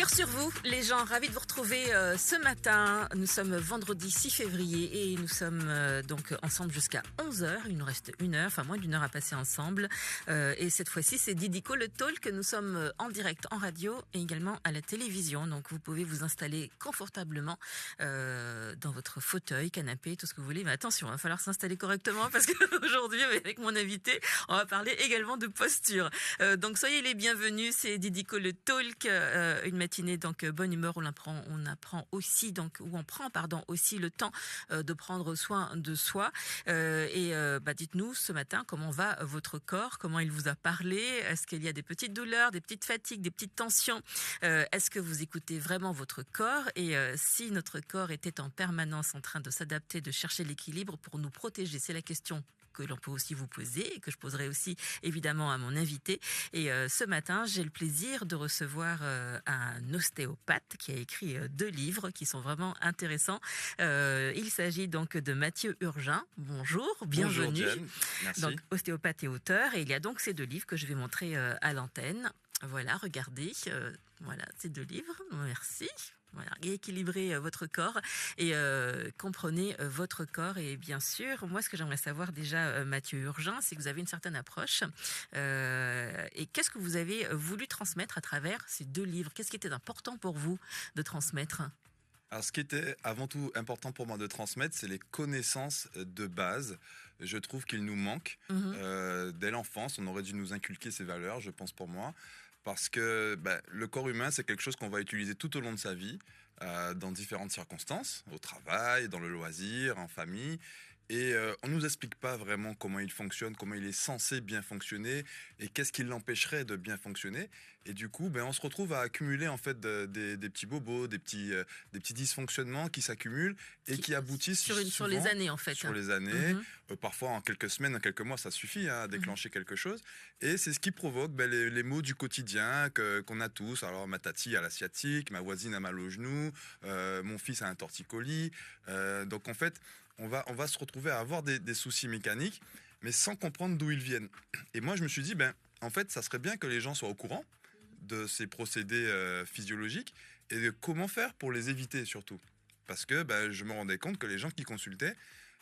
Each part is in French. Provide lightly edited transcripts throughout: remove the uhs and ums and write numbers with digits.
Cœur sur vous, les gens, ravis de vous retrouver ce matin. Nous sommes vendredi 6 février et nous sommes donc ensemble jusqu'à 11h. Il nous reste une heure, enfin moins d'une heure à passer ensemble. Et cette fois-ci, c'est Didiko le Talk. Nous sommes en direct en radio et également à la télévision. Donc vous pouvez vous installer confortablement dans votre fauteuil, canapé, tout ce que vous voulez. Mais attention, il va falloir s'installer correctement parce qu'aujourd'hui, avec mon invité, on va parler également de posture. Donc soyez les bienvenus, c'est Didiko le Talk, une matinée donc bonne humeur où on apprend aussi donc où on prend aussi le temps de prendre soin de soi. Dites-nous ce matin comment va votre corps, comment il vous a parlé, est-ce qu'il y a des petites douleurs, des petites fatigues, des petites tensions, est-ce que vous écoutez vraiment votre corps et si notre corps était en permanence en train de s'adapter, de chercher l'équilibre pour nous protéger, c'est la question que l'on peut aussi vous poser et que je poserai aussi évidemment à mon invité. Et ce matin, j'ai le plaisir de recevoir un ostéopathe qui a écrit 2 livres qui sont vraiment intéressants. Il s'agit donc de Mathieu Urgin. Bonjour, bienvenue. Bonjour Diane, merci. Donc ostéopathe et auteur. Et il y a donc ces 2 livres que je vais montrer à l'antenne. Voilà, regardez. Voilà, ces 2 livres. Merci. Voilà, équilibrez votre corps et comprenez votre corps. Et bien sûr, moi, ce que j'aimerais savoir déjà, Mathieu Urgin, c'est que vous avez une certaine approche. Et qu'est-ce que vous avez voulu transmettre à travers ces 2 livres? Qu'est-ce qui était important pour vous de transmettre? Alors, ce qui était avant tout important pour moi de transmettre, c'est les connaissances de base. Je trouve qu'il nous manque. Dès l'enfance, on aurait dû nous inculquer ces valeurs, je pense pour moi. Parce que le corps humain, c'est quelque chose qu'on va utiliser tout au long de sa vie, dans différentes circonstances, au travail, dans le loisir, en famille. Et on ne nous explique pas vraiment comment il fonctionne, comment il est censé bien fonctionner et qu'est-ce qui l'empêcherait de bien fonctionner. Et du coup, on se retrouve à accumuler en fait des petits bobos, des petits dysfonctionnements qui s'accumulent et qui aboutissent sur les années en fait. Sur les années, parfois en quelques semaines, en quelques mois, ça suffit à déclencher quelque chose. Et c'est ce qui provoque les maux du quotidien qu'on a tous. Alors ma tati a la sciatique, ma voisine a mal au genou, mon fils a un torticolis. Donc en fait, on va se retrouver à avoir des soucis mécaniques, mais sans comprendre d'où ils viennent. Et moi, je me suis dit, en fait, ça serait bien que les gens soient au courant de ces procédés physiologiques et de comment faire pour les éviter surtout. Parce que je me rendais compte que les gens qui consultaient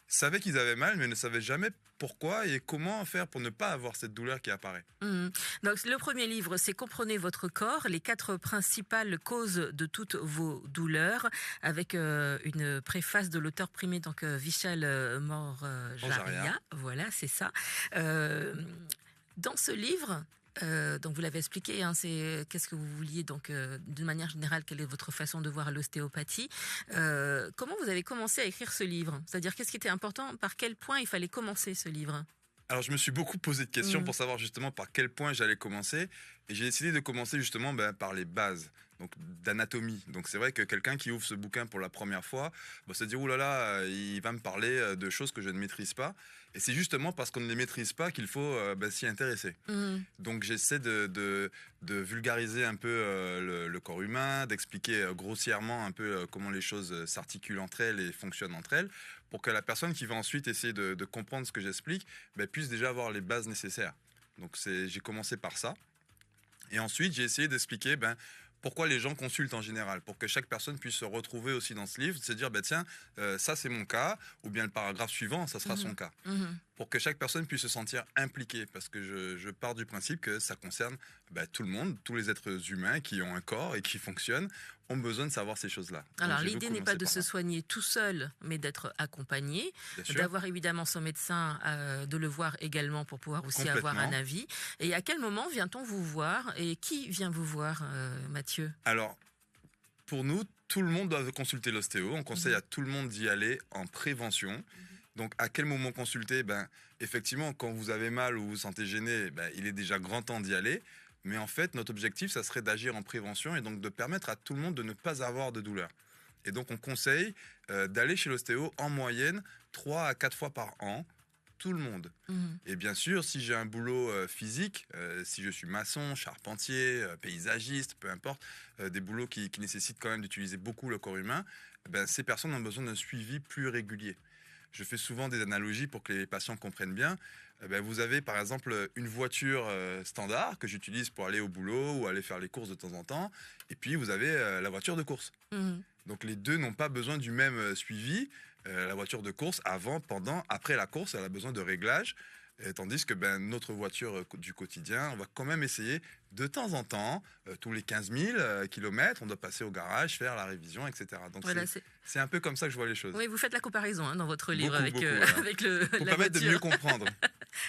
savaient qu'ils avaient mal, mais ne savaient jamais pourquoi et comment faire pour ne pas avoir cette douleur qui apparaît. Donc, le premier livre, c'est Comprenez votre corps, les 4 principales causes de toutes vos douleurs, avec une préface de l'auteur primé, donc Vishal Morjaria. Voilà, c'est ça. Dans ce livre, donc vous l'avez expliqué, c'est qu'est-ce que vous vouliez, donc d'une manière générale, quelle est votre façon de voir l'ostéopathie. Comment vous avez commencé à écrire ce livre? C'est-à-dire, qu'est-ce qui était important? Par quel point il fallait commencer ce livre? Alors, je me suis beaucoup posé de questions pour savoir justement par quel point j'allais commencer. Et j'ai décidé de commencer justement par les bases, donc d'anatomie. Donc, c'est vrai que quelqu'un qui ouvre ce bouquin pour la première fois va se dire « Ouh là là, il va me parler de choses que je ne maîtrise pas ». Et c'est justement parce qu'on ne les maîtrise pas qu'il faut s'y intéresser. Donc, j'essaie de vulgariser un peu le corps humain, d'expliquer grossièrement un peu comment les choses s'articulent entre elles et fonctionnent entre elles, pour que la personne qui va ensuite essayer de comprendre ce que j'explique puisse déjà avoir les bases nécessaires. Donc j'ai commencé par ça. Et ensuite, j'ai essayé d'expliquer pourquoi les gens consultent en général, pour que chaque personne puisse se retrouver aussi dans ce livre, se dire tiens, ça c'est mon cas, ou bien le paragraphe suivant, ça sera son cas. Pour que chaque personne puisse se sentir impliquée, parce que je pars du principe que ça concerne tout le monde, tous les êtres humains qui ont un corps et qui fonctionnent ont besoin de savoir ces choses-là. Alors l'idée n'est pas de se soigner tout seul, mais d'être accompagné, d'avoir évidemment son médecin, de le voir également pour pouvoir aussi avoir un avis. Et à quel moment vient-on vous voir et qui vient vous voir, Mathieu? Alors, pour nous, tout le monde doit consulter l'ostéo. On conseille à tout le monde d'y aller en prévention. Donc, à quel moment consulter? Effectivement, quand vous avez mal ou vous vous sentez gêné, il est déjà grand temps d'y aller. Mais en fait, notre objectif, ça serait d'agir en prévention et donc de permettre à tout le monde de ne pas avoir de douleur. Et donc, on conseille d'aller chez l'ostéo en moyenne 3 à 4 fois par an, tout le monde. Et bien sûr, si j'ai un boulot physique, si je suis maçon, charpentier, paysagiste, peu importe, des boulots qui nécessitent quand même d'utiliser beaucoup le corps humain, ces personnes ont besoin d'un suivi plus régulier. je fais souvent des analogies pour que les patients comprennent bien. Vous avez par exemple une voiture standard que j'utilise pour aller au boulot ou aller faire les courses de temps en temps. Et puis vous avez la voiture de course. Mhm. Donc les deux n'ont pas besoin du même suivi. La voiture de course, avant, pendant, après la course, elle a besoin de réglages. Tandis que notre voiture du quotidien, on va quand même essayer de temps en temps, tous les 15 000 kilomètres, on doit passer au garage, faire la révision, etc. Donc Voilà, c'est un peu comme ça que je vois les choses. Oui, vous faites la comparaison dans votre livre Beaucoup, avec, voilà. avec Pour la permettre de voiture. mieux comprendre.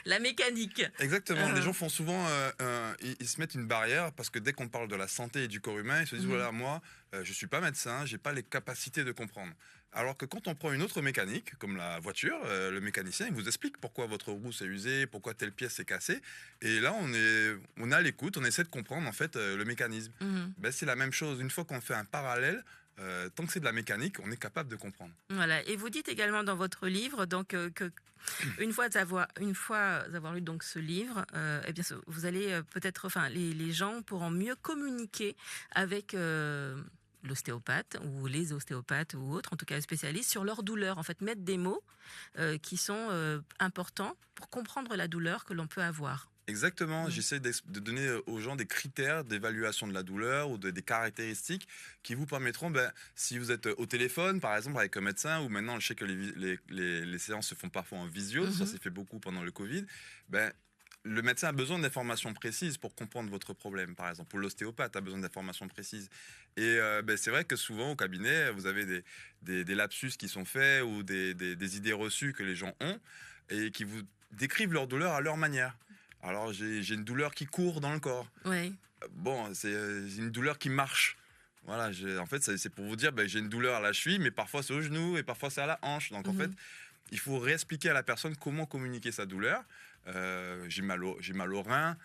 La mécanique. Exactement. Les gens font souvent, ils se mettent une barrière parce que dès qu'on parle de la santé et du corps humain, ils se disent voilà, moi, je suis pas médecin, j'ai pas les capacités de comprendre. Alors que quand on prend une autre mécanique, comme la voiture, le mécanicien, il vous explique pourquoi votre roue s'est usée, pourquoi telle pièce s'est cassée. Et là, on est à l'écoute, on essaie de comprendre en fait le mécanisme. C'est la même chose. Une fois qu'on fait un parallèle, tant que c'est de la mécanique, on est capable de comprendre. Voilà. Et vous dites également dans votre livre donc que une fois avoir lu donc ce livre, eh bien vous allez peut-être, enfin les gens pourront mieux communiquer avec l'ostéopathe ou les ostéopathes ou autres, en tout cas les spécialistes, sur leur douleur. En fait, mettre des mots qui sont importants pour comprendre la douleur que l'on peut avoir. Exactement, j'essaie de donner aux gens des critères d'évaluation de la douleur ou des caractéristiques qui vous permettront, si vous êtes au téléphone par exemple avec un médecin, ou maintenant je sais que les séances se font parfois en visio, ça s'est fait beaucoup pendant le Covid, le médecin a besoin d'informations précises pour comprendre votre problème, par exemple. Ou l'ostéopathe a besoin d'informations précises. Et c'est vrai que souvent au cabinet, vous avez des lapsus qui sont faits ou des idées reçues que les gens ont et qui vous décrivent leur douleur à leur manière. Alors j'ai une douleur qui court dans le corps. Oui. Bon, c'est une douleur qui marche. Voilà, en fait, c'est pour vous dire, j'ai une douleur à la cheville, mais parfois c'est au genou et parfois c'est à la hanche. Donc en fait, il faut réexpliquer à la personne comment communiquer sa douleur. J'ai mal au rein.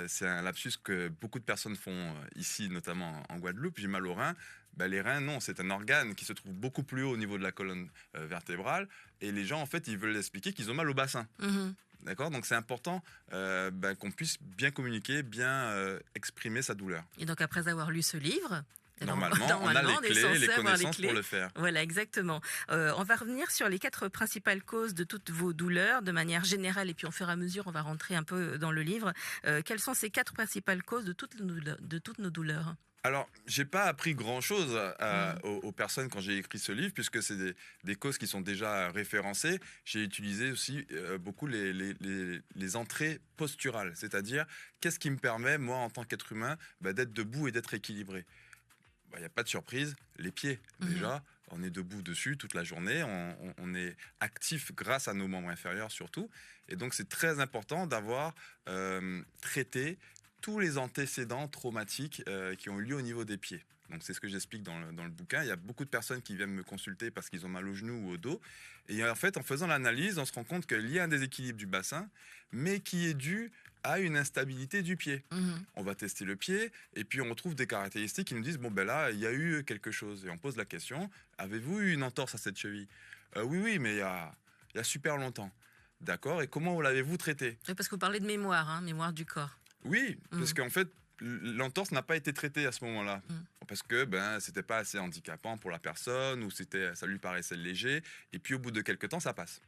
C'est un lapsus que beaucoup de personnes font ici, notamment en Guadeloupe. J'ai mal au rein. Les reins, non, c'est un organe qui se trouve beaucoup plus haut au niveau de la colonne vertébrale. Et les gens, en fait, ils veulent expliquer qu'ils ont mal au bassin. D'accord. Donc c'est important qu'on puisse bien communiquer, bien exprimer sa douleur. Et donc après avoir lu ce livre, Normalement, on a les clés, les connaissances pour le faire. Voilà, exactement. On va revenir sur les 4 principales causes de toutes vos douleurs de manière générale, et puis au fur et à mesure, on va rentrer un peu dans le livre. Quelles sont ces 4 principales causes de toutes nos douleurs ? Alors, j'ai pas appris grand-chose aux personnes quand j'ai écrit ce livre, puisque c'est des causes qui sont déjà référencées. J'ai utilisé aussi beaucoup les entrées posturales, c'est-à-dire qu'est-ce qui me permet, moi, en tant qu'être humain, d'être debout et d'être équilibré. Il n'y a pas de surprise, les pieds, déjà. On est debout dessus toute la journée, on est actif grâce à nos membres inférieurs surtout. Et donc, c'est très important d'avoir traité tous les antécédents traumatiques qui ont eu lieu au niveau des pieds. Donc c'est ce que j'explique dans le bouquin. Il y a beaucoup de personnes qui viennent me consulter parce qu'ils ont mal au genou ou au dos. Et en fait, en faisant l'analyse, on se rend compte qu'il y a un déséquilibre du bassin, mais qui est dû à une instabilité du pied. On va tester le pied et puis on retrouve des caractéristiques qui nous disent là, il y a eu quelque chose. Et on pose la question, avez-vous eu une entorse à cette cheville ? Oui, mais il y a super longtemps. D'accord, et comment l'avez-vous traité ? Parce que vous parlez de mémoire, mémoire du corps. Oui, parce qu'en fait, l'entorse n'a pas été traitée à ce moment-là. Parce que c'était pas assez handicapant pour la personne, ou ça lui paraissait léger, et puis au bout de quelques temps, ça passe.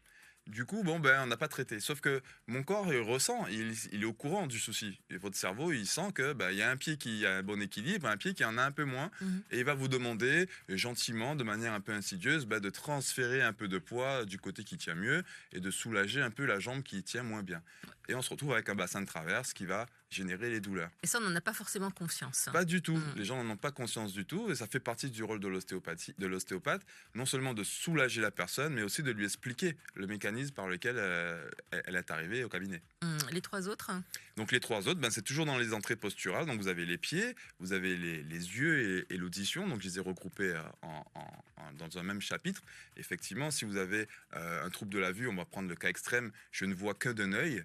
Du coup, on n'a pas traité. Sauf que mon corps, il ressent, il est au courant du souci. Et votre cerveau, il sent que il y a un pied qui a un bon équilibre, un pied qui en a un peu moins. Et il va vous demander, gentiment, de manière un peu insidieuse, de transférer un peu de poids du côté qui tient mieux et de soulager un peu la jambe qui tient moins bien. Et on se retrouve avec un bassin de traverse qui va générer les douleurs. Et ça, on n'en a pas forcément conscience. Pas du tout. Les gens n'en ont pas conscience du tout. Et ça fait partie du rôle de l'ostéopathe, non seulement de soulager la personne, mais aussi de lui expliquer le mécanisme par lequel elle est arrivée au cabinet. Les 3 autres ? Donc les 3 autres, c'est toujours dans les entrées posturales. Donc vous avez les pieds, vous avez les yeux et l'audition. Donc je les ai regroupés dans un même chapitre. Effectivement, si vous avez un trouble de la vue, on va prendre le cas extrême, je ne vois que d'un œil,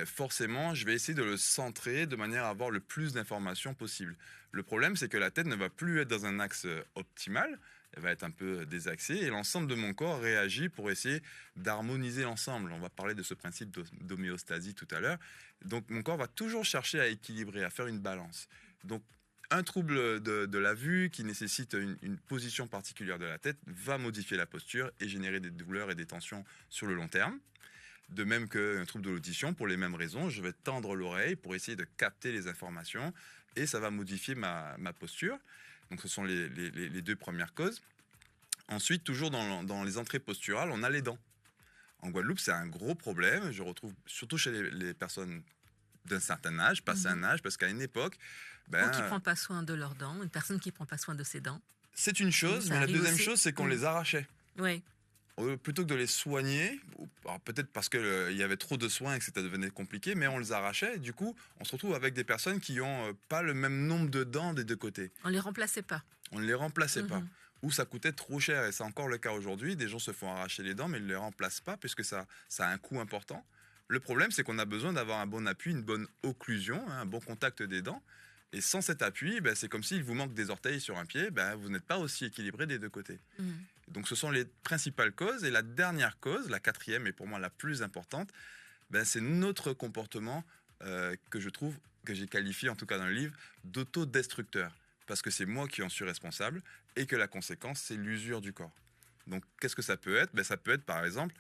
forcément, je vais essayer de le centrer de manière à avoir le plus d'informations possible. Le problème, c'est que la tête ne va plus être dans un axe optimal. Elle va être un peu désaxée et l'ensemble de mon corps réagit pour essayer d'harmoniser l'ensemble. On va parler de ce principe d'homéostasie tout à l'heure. Donc mon corps va toujours chercher à équilibrer, à faire une balance. Donc un trouble de la vue qui nécessite une position particulière de la tête va modifier la posture et générer des douleurs et des tensions sur le long terme. De même qu'un trouble de l'audition, pour les mêmes raisons, je vais tendre l'oreille pour essayer de capter les informations et ça va modifier ma posture. Donc ce sont les deux premières causes. Ensuite, toujours dans les entrées posturales, on a les dents. En Guadeloupe, c'est un gros problème. Je retrouve surtout chez les personnes d'un certain âge, passé un âge, parce qu'à une époque... Ou qui ne prend pas soin de leurs dents, une personne qui ne prend pas soin de ses dents. C'est une chose, mais la deuxième chose, c'est qu'on les arrachait. Oui. Plutôt que de les soigner, peut-être parce qu'il y avait trop de soins et que ça devenait compliqué, mais on les arrachait. Et du coup, on se retrouve avec des personnes qui n'ont pas le même nombre de dents des deux côtés. On ne les remplaçait pas. On ne les remplaçait pas. Ou ça coûtait trop cher. Et c'est encore le cas aujourd'hui. Des gens se font arracher les dents, mais ils ne les remplacent pas puisque ça a un coût important. Le problème, c'est qu'on a besoin d'avoir un bon appui, une bonne occlusion, un bon contact des dents. Et sans cet appui, c'est comme s'il vous manque des orteils sur un pied, vous n'êtes pas aussi équilibré des deux côtés. Donc ce sont les principales causes. Et la dernière cause, la quatrième et pour moi la plus importante, c'est notre comportement que je trouve, que j'ai qualifié en tout cas dans le livre, d'autodestructeur. Parce que c'est moi qui en suis responsable et que la conséquence, c'est l'usure du corps. Donc qu'est-ce que ça peut être ? Ça peut être par exemple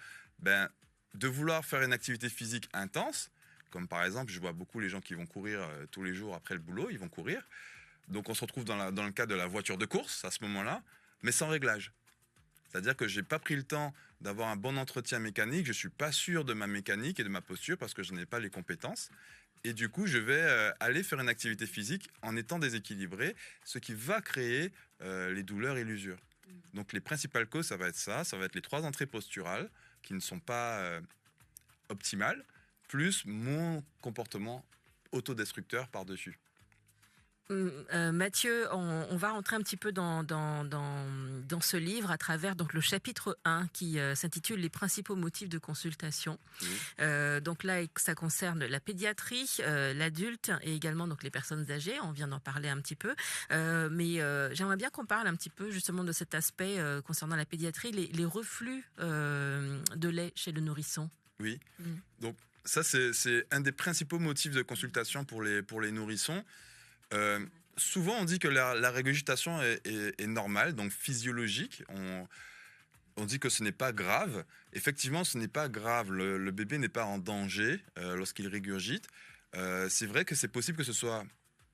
de vouloir faire une activité physique intense, comme par exemple, je vois beaucoup les gens qui vont courir tous les jours après le boulot, ils vont courir. Donc on se retrouve dans le cas de la voiture de course à ce moment-là, mais sans réglage. C'est-à-dire que je n'ai pas pris le temps d'avoir un bon entretien mécanique, je ne suis pas sûr de ma mécanique et de ma posture parce que je n'ai pas les compétences. Et du coup, je vais aller faire une activité physique en étant déséquilibré, ce qui va créer les douleurs et l'usure. Donc les principales causes, ça va être les 3 entrées posturales qui ne sont pas optimales, plus mon comportement autodestructeur par-dessus. Mathieu, on va rentrer un petit peu dans ce livre à travers donc, le chapitre 1 qui s'intitule « Les principaux motifs de consultation ». Donc là, ça concerne la pédiatrie, l'adulte et également donc, les personnes âgées. On vient d'en parler un petit peu. Mais j'aimerais bien qu'on parle un petit peu justement de cet aspect concernant la pédiatrie, les reflux de lait chez le nourrisson. Oui, donc ça c'est un des principaux motifs de consultation pour les nourrissons. Souvent on dit que la régurgitation est normale, donc physiologique. On dit que ce n'est pas grave. Effectivement, ce n'est pas grave. Le bébé n'est pas en danger lorsqu'il régurgite. C'est vrai que c'est possible que ce soit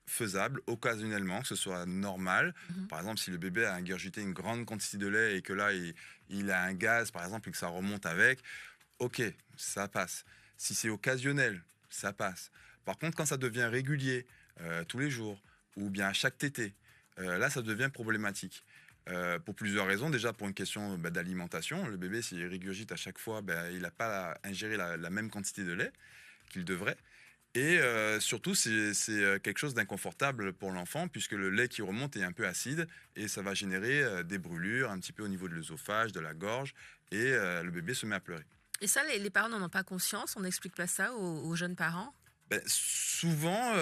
faisable occasionnellement, que ce soit normal. Par exemple, si le bébé a ingurgité une grande quantité de lait et que là il a un gaz, par exemple, et que ça remonte avec, ok, ça passe. Si c'est occasionnel, ça passe. Par contre, quand ça devient régulier, tous les jours, ou bien à chaque tétée, là, ça devient problématique. Pour plusieurs raisons. Déjà, pour une question d'alimentation. Le bébé, s'il régurgite à chaque fois, il n'a pas ingéré la même quantité de lait qu'il devrait. Et surtout, c'est quelque chose d'inconfortable pour l'enfant, puisque le lait qui remonte est un peu acide, et ça va générer des brûlures un petit peu au niveau de l'œsophage, de la gorge, et le bébé se met à pleurer. Et ça, les parents n'en ont pas conscience? On n'explique pas ça aux jeunes parents? Souvent,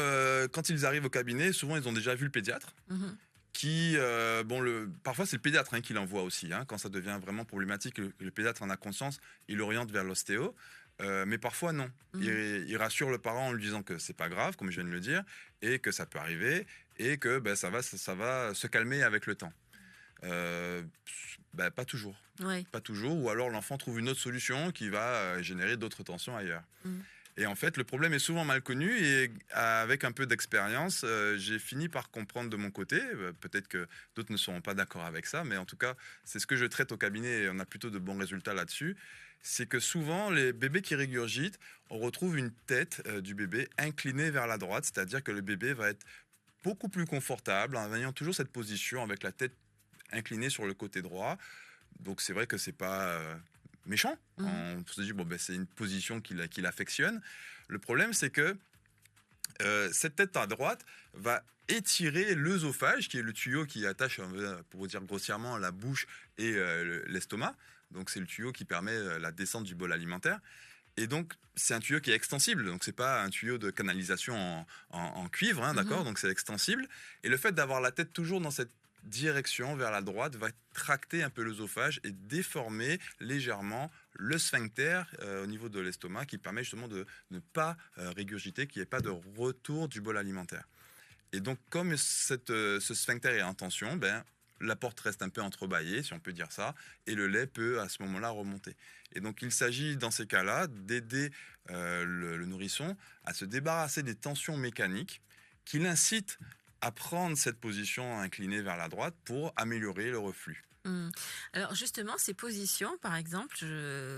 quand ils arrivent au cabinet, souvent ils ont déjà vu le pédiatre. Qui, parfois c'est le pédiatre qui l'envoie aussi. Quand ça devient vraiment problématique, le pédiatre en a conscience, il l'oriente vers l'ostéo. Mais parfois non. Il rassure le parent en lui disant que c'est pas grave, comme je viens de le dire, et que ça peut arriver, et que ça va se calmer avec le temps. Pas toujours. Oui. Pas toujours, ou alors l'enfant trouve une autre solution qui va générer d'autres tensions ailleurs. Et en fait, le problème est souvent mal connu et avec un peu d'expérience, j'ai fini par comprendre de mon côté. Peut-être que d'autres ne seront pas d'accord avec ça, mais en tout cas, c'est ce que je traite au cabinet et on a plutôt de bons résultats là-dessus. C'est que souvent, les bébés qui régurgitent, on retrouve une tête du bébé inclinée vers la droite, c'est-à-dire que le bébé va être beaucoup plus confortable en ayant toujours cette position avec la tête inclinée sur le côté droit. Donc c'est vrai que c'est pas méchant. On se dit c'est une position qu'il affectionne. Le problème c'est que cette tête à droite va étirer l'œsophage, qui est le tuyau qui attache, pour vous dire grossièrement, la bouche et l'estomac. Donc c'est le tuyau qui permet la descente du bol alimentaire. Et donc c'est un tuyau qui est extensible. Donc c'est pas un tuyau de canalisation en cuivre, d'accord. Donc c'est extensible. Et le fait d'avoir la tête toujours dans cette direction vers la droite va tracter un peu l'œsophage et déformer légèrement le sphincter au niveau de l'estomac, qui permet justement de ne pas régurgiter, qu'il n'y ait pas de retour du bol alimentaire. Et donc, comme ce sphincter est en tension, la porte reste un peu entrebâillée, si on peut dire ça, et le lait peut à ce moment-là remonter. Et donc, il s'agit dans ces cas-là d'aider le nourrisson à se débarrasser des tensions mécaniques qui l'incitent à prendre cette position inclinée vers la droite pour améliorer le reflux. Alors justement, ces positions, par exemple,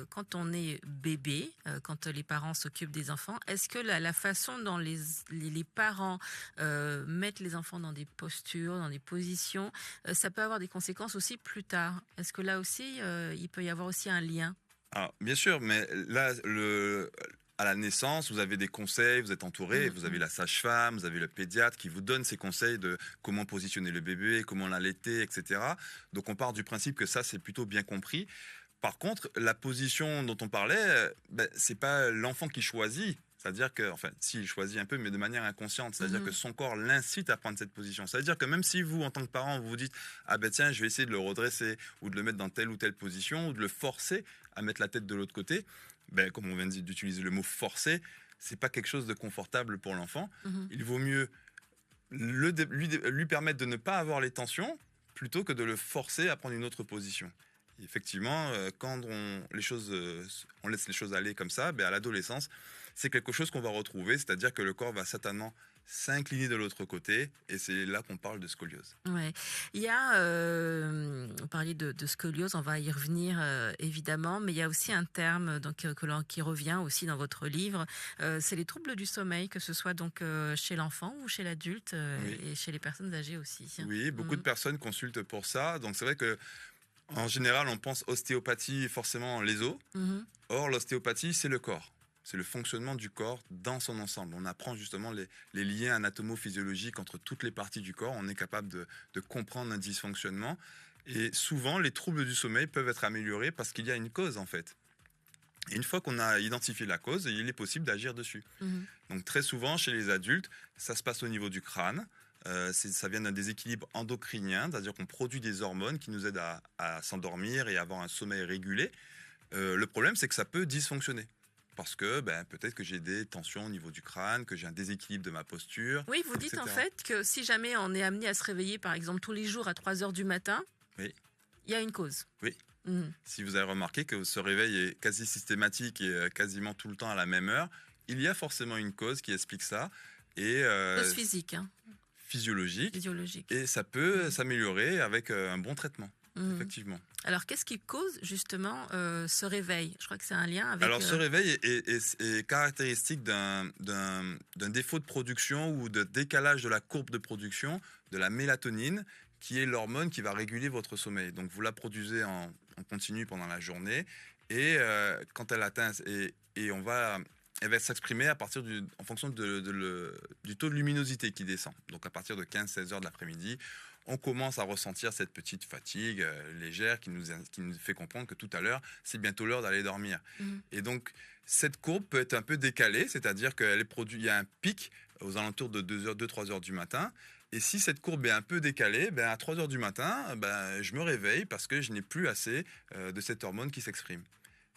quand on est bébé, quand les parents s'occupent des enfants, est-ce que la façon dont les parents mettent les enfants dans des postures, dans des positions, ça peut avoir des conséquences aussi plus tard? Est-ce que là aussi, il peut y avoir aussi un lien? Alors, bien sûr, mais là, à la naissance, vous avez des conseils, vous êtes entouré, vous avez la sage-femme, vous avez le pédiatre qui vous donne ces conseils de comment positionner le bébé, comment l'allaiter, etc. Donc on part du principe que ça, c'est plutôt bien compris. Par contre, la position dont on parlait, c'est pas l'enfant qui choisit. C'est-à-dire que, enfin, s'il choisit un peu, mais de manière inconsciente. C'est-à-dire que son corps l'incite à prendre cette position. C'est-à-dire que même si vous, en tant que parent, vous vous dites « Ah ben tiens, je vais essayer de le redresser ou de le mettre dans telle ou telle position ou de le forcer à mettre la tête de l'autre côté », comme on vient d'utiliser le mot « forcer », c'est pas quelque chose de confortable pour l'enfant. Il vaut mieux lui permettre de ne pas avoir les tensions plutôt que de le forcer à prendre une autre position. Et effectivement, quand on laisse les choses aller comme ça, à l'adolescence, c'est quelque chose qu'on va retrouver, c'est-à-dire que le corps va certainement s'incliner de l'autre côté, et c'est là qu'on parle de scoliose. Ouais. Il y a, on parlait de scoliose, on va y revenir évidemment, mais il y a aussi un terme donc, qui revient aussi dans votre livre, c'est les troubles du sommeil, que ce soit donc chez l'enfant ou chez l'adulte Oui. et chez les personnes âgées aussi. Oui, beaucoup de personnes consultent pour ça, donc c'est vrai que en général, on pense ostéopathie forcément les os. Or, l'ostéopathie, c'est le corps. C'est le fonctionnement du corps dans son ensemble. On apprend justement les liens anatomo-physiologiques entre toutes les parties du corps. On est capable de comprendre un dysfonctionnement. Et souvent, les troubles du sommeil peuvent être améliorés parce qu'il y a une cause, en fait. Et une fois qu'on a identifié la cause, il est possible d'agir dessus. Donc très souvent, chez les adultes, ça se passe au niveau du crâne. Ça vient d'un déséquilibre endocrinien, c'est-à-dire qu'on produit des hormones qui nous aident à s'endormir et à avoir un sommeil régulé. Le problème, c'est que ça peut dysfonctionner. Parce que peut-être que j'ai des tensions au niveau du crâne, que j'ai un déséquilibre de ma posture. Oui, vous dites etc. en fait que si jamais on est amené à se réveiller, par exemple, tous les jours à 3 heures du matin, Oui. il y a une cause. Oui. Si vous avez remarqué que ce réveil est quasi systématique et quasiment tout le temps à la même heure, il y a forcément une cause qui explique ça. Et, Cause physique, physiologique. physiologique. Et ça peut s'améliorer avec un bon traitement. Effectivement. Alors, qu'est-ce qui cause justement ce réveil? Je crois que c'est un lien avec... Alors, ce réveil est caractéristique d'un défaut de production ou de décalage de la courbe de production de la mélatonine, qui est l'hormone qui va réguler votre sommeil. Donc, vous la produisez en continu pendant la journée, et quand elle atteint... Elle va s'exprimer en fonction du taux de luminosité qui descend. Donc, à partir de 15-16 heures de l'après-midi, on commence à ressentir cette petite fatigue légère qui nous fait comprendre que tout à l'heure, c'est bientôt l'heure d'aller dormir. Et donc, cette courbe peut être un peu décalée, c'est-à-dire il y a un pic aux alentours de 2-3 heures du matin. Et si cette courbe est un peu décalée, à 3 heures du matin, je me réveille parce que je n'ai plus assez de cette hormone qui s'exprime.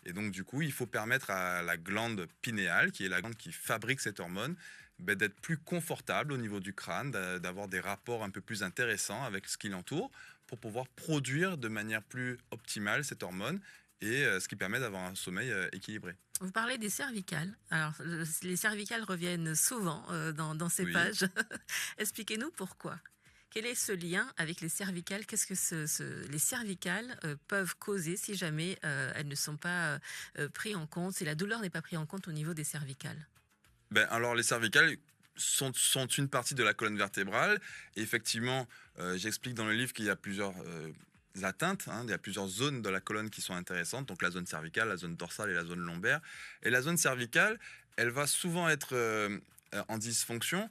Et donc, du coup, il faut permettre à la glande pinéale, qui est la glande qui fabrique cette hormone, d'être plus confortable au niveau du crâne, d'avoir des rapports un peu plus intéressants avec ce qui l'entoure pour pouvoir produire de manière plus optimale cette hormone et ce qui permet d'avoir un sommeil équilibré. Vous parlez des cervicales. Alors, les cervicales reviennent souvent dans ces Oui. pages. Expliquez-nous pourquoi. Quel est ce lien avec les cervicales? Qu'est-ce que les cervicales peuvent causer si jamais elles ne sont pas prises en compte, si la douleur n'est pas prise en compte au niveau des cervicales? Alors, les cervicales sont une partie de la colonne vertébrale. Et effectivement, j'explique dans le livre qu'il y a plusieurs atteintes. Il y a plusieurs zones de la colonne qui sont intéressantes. Donc, la zone cervicale, la zone dorsale et la zone lombaire. Et la zone cervicale, elle va souvent être en dysfonction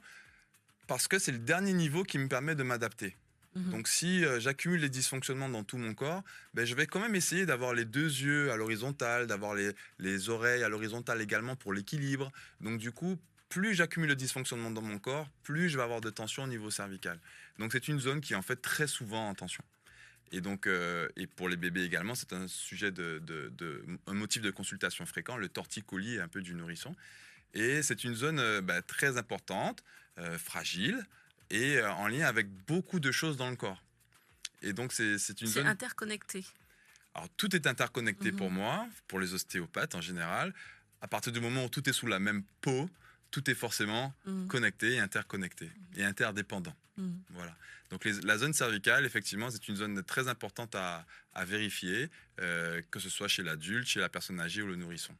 parce que c'est le dernier niveau qui me permet de m'adapter. Donc si j'accumule les dysfonctionnements dans tout mon corps, je vais quand même essayer d'avoir les deux yeux à l'horizontale, d'avoir les oreilles à l'horizontale également pour l'équilibre. Donc du coup, plus j'accumule de dysfonctionnements dans mon corps, plus je vais avoir de tension au niveau cervical. Donc c'est une zone qui est en fait très souvent en tension. Et donc, et pour les bébés également, c'est un sujet un motif de consultation fréquent, le torticolis un peu du nourrisson. Et c'est une zone très importante, fragile, et en lien avec beaucoup de choses dans le corps. Et donc, c'est une C'est zone... interconnecté. Alors, tout est interconnecté pour moi, pour les ostéopathes en général. À partir du moment où tout est sous la même peau, tout est forcément connecté et interconnecté et interdépendant. Voilà. Donc la zone cervicale, effectivement, c'est une zone très importante à vérifier, que ce soit chez l'adulte, chez la personne âgée ou le nourrisson.